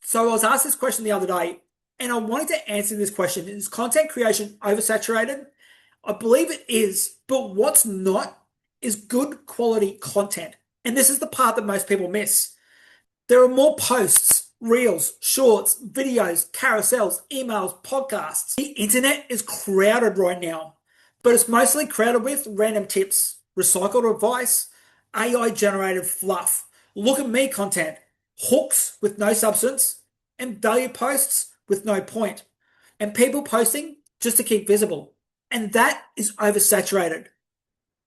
So I was asked this question the other day, and I wanted to answer this question. Is content creation oversaturated? I believe it is, but what's not is good quality content. And this is the part that most people miss. There are more posts, reels, shorts, videos, carousels, emails, podcasts. The internet is crowded right now, but it's mostly crowded with random tips, recycled advice, AI generated fluff, look at me content, hooks with no substance, and value posts with no point, and people posting just to keep visible. And that is oversaturated.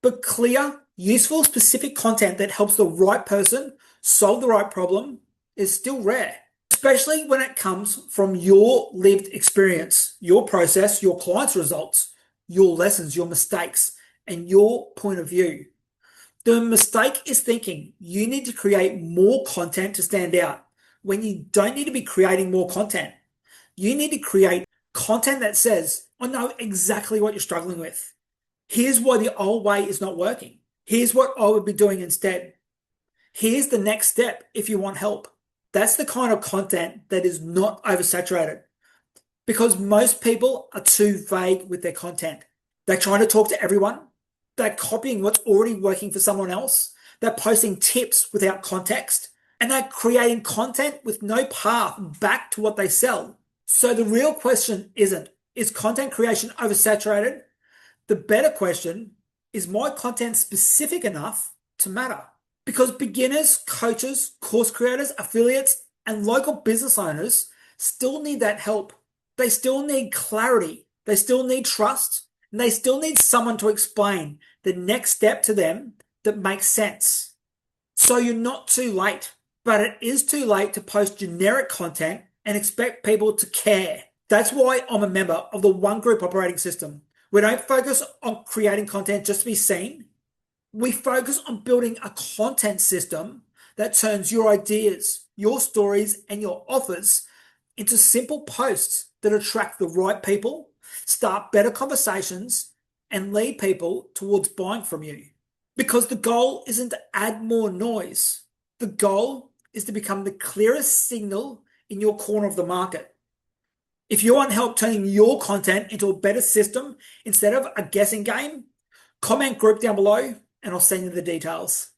But clear, useful, specific content that helps the right person solve the right problem is still rare, especially when it comes from your lived experience, your process, your client's results, your lessons, your mistakes, and your point of view. The mistake is thinking you need to create more content to stand out when you don't need to be creating more content. You need to create content that says, I know exactly what you're struggling with. Here's why the old way is not working. Here's what I would be doing instead. Here's the next step if you want help. That's the kind of content that is not oversaturated, because most people are too vague with their content. They're trying to talk to everyone. They're copying what's already working for someone else. They're posting tips without context, and they're creating content with no path back to what they sell. So the real question isn't, is content creation oversaturated? The better question is, my content specific enough to matter? Because beginners, coaches, course creators, affiliates, and local business owners still need that help. They still need clarity. They still need trust. And they still need someone to explain the next step to them that makes sense. So you're not too late, but it is too late to post generic content and expect people to care. That's why I'm a member of the One Group operating system. We don't focus on creating content just to be seen. We focus on building a content system that turns your ideas, your stories, and your offers into simple posts that attract the right people, start better conversations, and lead people towards buying from you. Because the goal isn't to add more noise. The goal is to become the clearest signal in your corner of the market. If you want help turning your content into a better system instead of a guessing game, comment group down below and I'll send you the details.